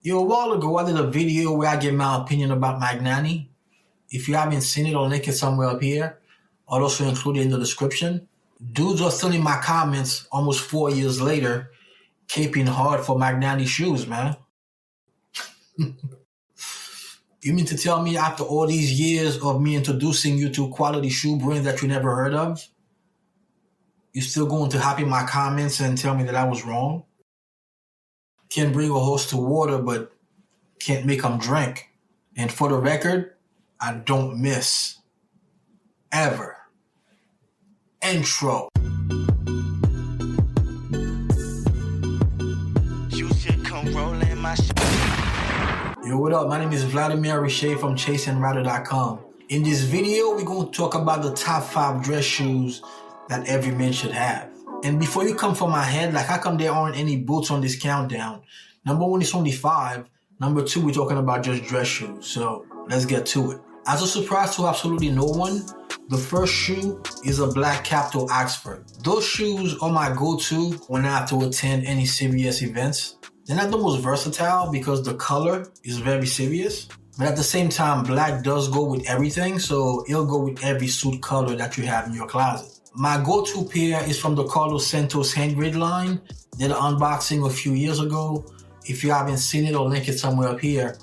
A while ago, I did a video where I give my opinion about Magnani. If you haven't seen it, I'll link it somewhere up here. I'll also include it in the description. Dudes are still in my comments almost 4 years later, caping hard for Magnani shoes, man. You mean to tell me after all these years of me introducing you to quality shoe brands that you never heard of, you're still going to hop in my comments and tell me that I was wrong? Can bring a horse to water, but can't make him drink. And for the record, I don't miss. Ever. Intro. You should come rolling my shit. Yo, what up? My name is Vladimir from ChasingRider.com. In this video, we're going to talk about the top 5 dress shoes that every man should have. And before you come for my head, like how come there aren't any boots on this countdown? Number 1, it's only 5. Number 2, we're talking about just dress shoes. So let's get to it. As a surprise to absolutely no one, the first shoe is a black Capto Oxford. Those shoes are my go-to when I have to attend any serious events. They're not the most versatile because the color is very serious. But at the same time, black does go with everything, so it'll go with every suit color that you have in your closet. My go-to pair is from the Carlos Santos handgrid line. Did an unboxing a few years ago. If you haven't seen it, I'll link it somewhere up here.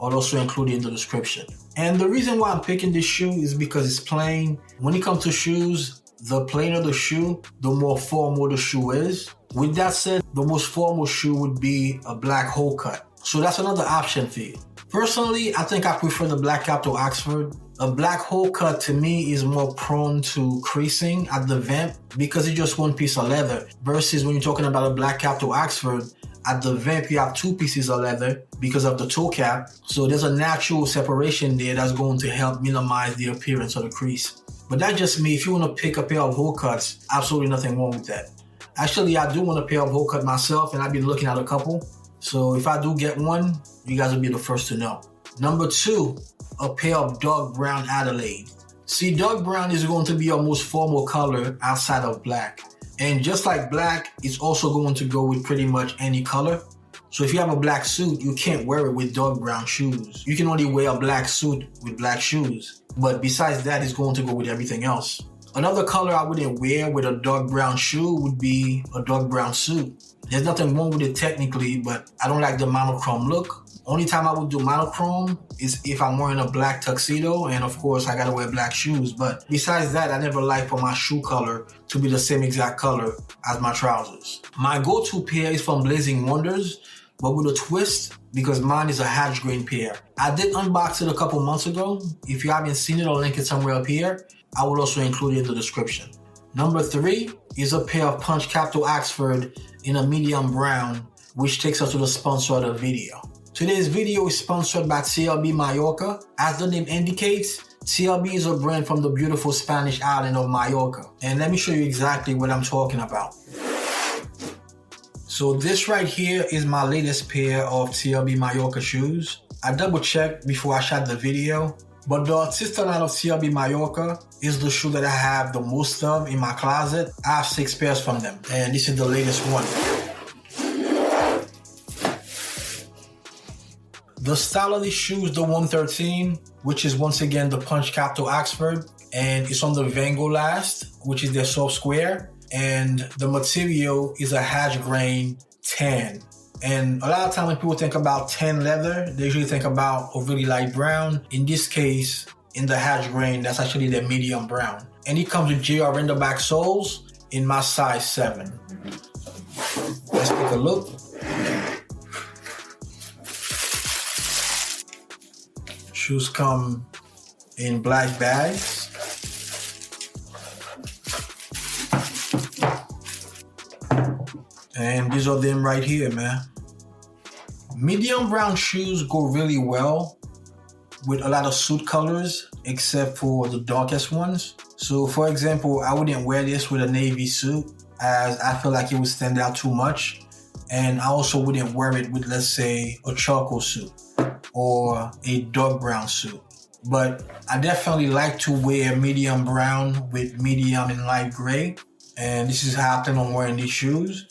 I'll also include it in the description. And the reason why I'm picking this shoe is because it's plain. When it comes to shoes, the plainer the shoe, the more formal the shoe is. With that said, the most formal shoe would be a black hole cut. So that's another option for you. Personally, I think I prefer the black Capto Oxford. A black hole cut to me is more prone to creasing at the vent because it's just one piece of leather. Versus when you're talking about a black Capto Oxford, at the vent you have 2 pieces of leather because of the toe cap. So there's a natural separation there that's going to help minimize the appearance of the crease. But that's just me. If you want to pick a pair of hole cuts, absolutely nothing wrong with that. Actually, I do want a pair of hole cut myself, and I've been looking at a couple. So if I do get one, you guys will be the first to know. Number 2, a pair of dark brown Adelaide. See, dark brown is going to be your most formal color outside of black. And just like black, it's also going to go with pretty much any color. So if you have a black suit, you can't wear it with dark brown shoes. You can only wear a black suit with black shoes. But besides that, it's going to go with everything else. Another color I wouldn't wear with a dark brown shoe would be a dark brown suit. There's nothing wrong with it technically, but I don't like the monochrome look. Only time I would do monochrome is if I'm wearing a black tuxedo, and of course I gotta wear black shoes. But besides that, I never like for my shoe color to be the same exact color as my trousers. My go-to pair is from Blazing Wonders, but with a twist because mine is a hatch grain pair. I did unbox it a couple months ago. If you haven't seen it, I'll link it somewhere up here. I will also include it in the description. Number 3 is a pair of Punch Capto Oxford in a medium brown, which takes us to the sponsor of the video. Today's video is sponsored by TLB Mallorca. As the name indicates, TLB is a brand from the beautiful Spanish island of Mallorca. And let me show you exactly what I'm talking about. So this right here is my latest pair of TLB Mallorca shoes. I double checked before I shot the video, but the Artista line of TLB Mallorca is the shoe that I have the most of in my closet. I have 6 pairs from them, and this is the latest one. The style of this shoe is the 113, which is once again the Punch Capto Oxford, and it's on the Vangolast, which is their soft square, and the material is a hatch grain tan. And a lot of times when people think about tan leather, they usually think about a really light brown. In this case, in the hatch grain, that's actually the medium brown. And it comes with JR render back soles in my size 7. Let's take a look. Shoes come in black bags. And these are them right here, man. Medium brown shoes go really well with a lot of suit colors, except for the darkest ones. So for example, I wouldn't wear this with a navy suit as I feel like it would stand out too much. And I also wouldn't wear it with, let's say, a charcoal suit or a dark brown suit. But I definitely like to wear medium brown with medium and light gray. And this is how I plan on wearing these shoes.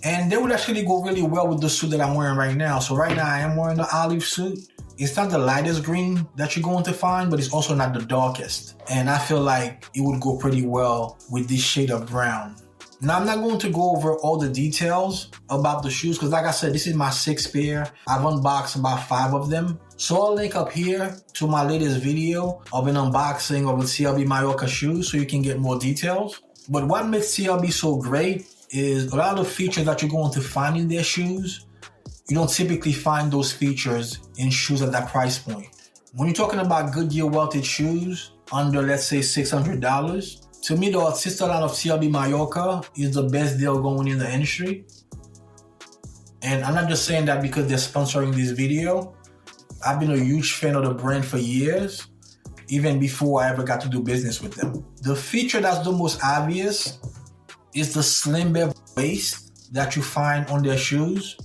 And they would actually go really well with the suit that I'm wearing right now. So right now I am wearing the olive suit. It's not the lightest green that you're going to find, but it's also not the darkest. And I feel like it would go pretty well with this shade of brown. Now, I'm not going to go over all the details about the shoes because like I said, this is my 6th pair. I've unboxed about 5 of them. So I'll link up here to my latest video of an unboxing of the TLB Mallorca shoes so you can get more details. But what makes TLB so great is a lot of the features that you're going to find in their shoes, you don't typically find those features in shoes at that price point. When you're talking about Goodyear welted shoes under, let's say, $600, to me, the Artista line of TLB Mallorca is the best deal going in the industry. And I'm not just saying that because they're sponsoring this video. I've been a huge fan of the brand for years, even before I ever got to do business with them. The feature that's the most obvious is the slim bevel waist that you find on their shoes.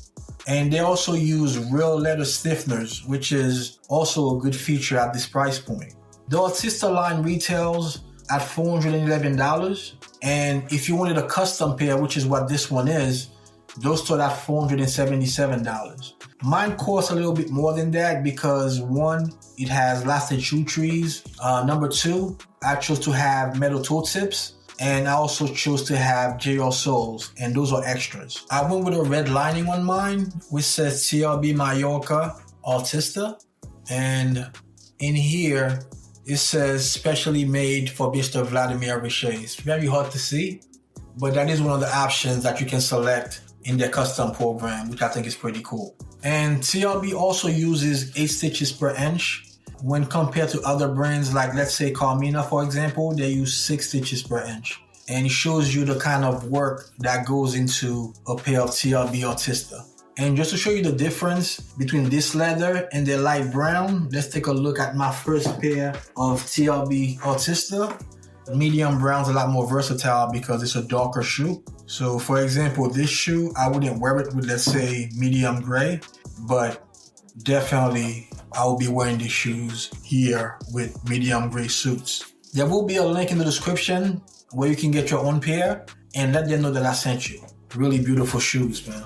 And they also use real leather stiffeners, which is also a good feature at this price point. The Artista line retails at $411. And if you wanted a custom pair, which is what this one is, those start at $477. Mine costs a little bit more than that because 1, it has lasted shoe trees. Number 2, I chose to have metal toe tips. And I also chose to have JL soles, and those are extras. I went with a red lining on mine, which says TLB Mallorca Artista. And in here, it says specially made for Mr. Vladimir. It's very hard to see, but that is one of the options that you can select in their custom program, which I think is pretty cool. And TLB also uses 8 stitches per inch. When compared to other brands like, let's say, Carmina, for example, they use 6 stitches per inch. And it shows you the kind of work that goes into a pair of TLB Artista. And just to show you the difference between this leather and the light brown, let's take a look at my first pair of TLB Artista. Medium brown's a lot more versatile because it's a darker shoe. So for example, this shoe, I wouldn't wear it with, let's say, medium gray, but definitely I will be wearing these shoes here with medium gray suits. There will be a link in the description where you can get your own pair and let them know that I sent you. Really beautiful shoes, man.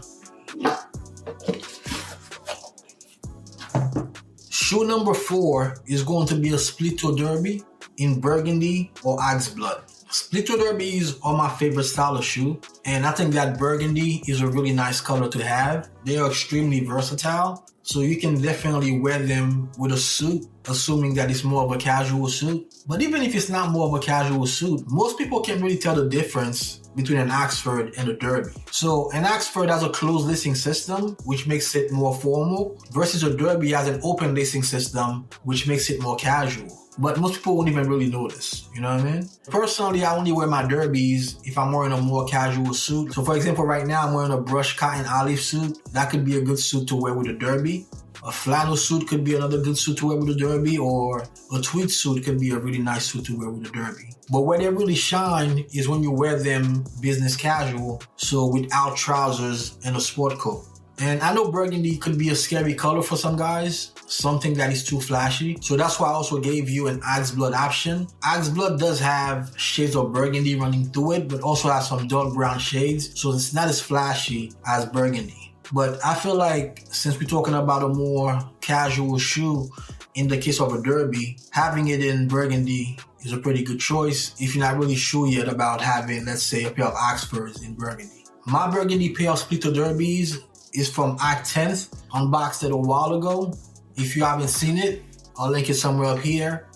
Shoe number 4 is going to be a split toe derby in burgundy or ox blood. Split toe derbies are my favorite style of shoe, and I think that burgundy is a really nice color to have. They are extremely versatile, so you can definitely wear them with a suit, assuming that it's more of a casual suit. But even if it's not more of a casual suit, most people can't really tell the difference between an Oxford and a derby. So an Oxford has a closed lacing system, which makes it more formal, versus a derby has an open lacing system, which makes it more casual. But most people won't even really notice, you know what I mean? Personally, I only wear my derbies if I'm wearing a more casual suit. So for example, right now I'm wearing a brushed cotton olive suit. That could be a good suit to wear with a derby. A flannel suit could be another good suit to wear with a derby, or a tweed suit could be a really nice suit to wear with a derby. But where they really shine is when you wear them business casual, so without trousers and a sport coat. And I know burgundy could be a scary color for some guys, something that is too flashy. So that's why I also gave you an ox blood option. Ox blood does have shades of burgundy running through it, but also has some dark brown shades. So it's not as flashy as burgundy. But I feel like since we're talking about a more casual shoe, in the case of a derby, having it in burgundy is a pretty good choice if you're not really sure yet about having, let's say, a pair of Oxfords in burgundy. My burgundy pair of split toe derbies is from Act 10th, unboxed it a while ago. If you haven't seen it, I'll link it somewhere up here.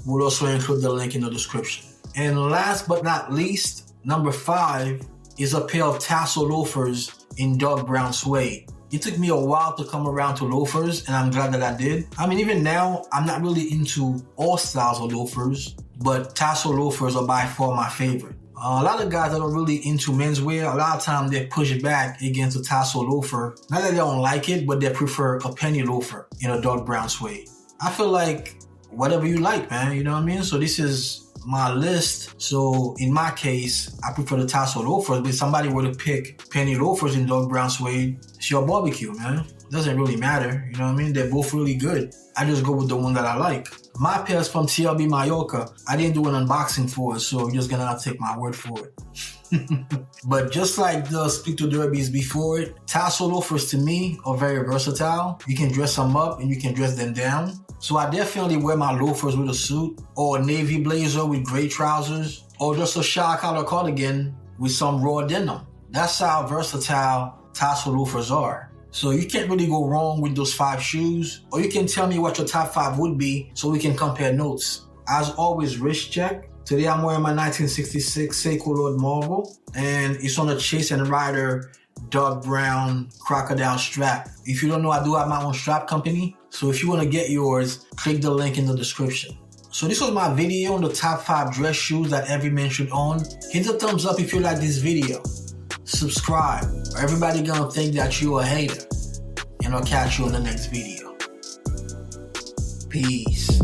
We'll also include the link in the description. And last but not least, number 5 is a pair of tassel loafers in dark brown suede. It took me a while to come around to loafers, and I'm glad that I did. I mean, even now, I'm not really into all styles of loafers, but tassel loafers are by far my favorite. A lot of guys that are really into menswear, a lot of times they push back against a tassel loafer. Not that they don't like it, but they prefer a penny loafer in a dark brown suede. I feel like whatever you like, man, you know what I mean? So this is my list. So in my case, I prefer the tassel loafers, but if somebody were to pick penny loafers in dark brown suede, it's your barbecue, man. It doesn't really matter, you know what I mean? They're both really good. I just go with the one that I like. My pair is from TLB Mallorca. I didn't do an unboxing for it, so you're just gonna have to take my word for it. But just like the Spectre Derbies before it, tassel loafers to me are very versatile. You can dress them up and you can dress them down. So I definitely wear my loafers with a suit, or a navy blazer with gray trousers, or just a shag collar cardigan with some raw denim. That's how versatile tassel loafers are. So you can't really go wrong with those 5 shoes, or you can tell me what your top 5 would be so we can compare notes. As always, wrist check. Today I'm wearing my 1966 Seiko Lord Marvel, and it's on a Chase and Rider dark brown crocodile strap. If you don't know, I do have my own strap company, so if you want to get yours, click the link in the description. So this was my video on the top 5 dress shoes that every man should own. Hit the thumbs up if you like this video. Subscribe, or everybody gonna think that you a hater. And I'll catch you in the next video. Peace.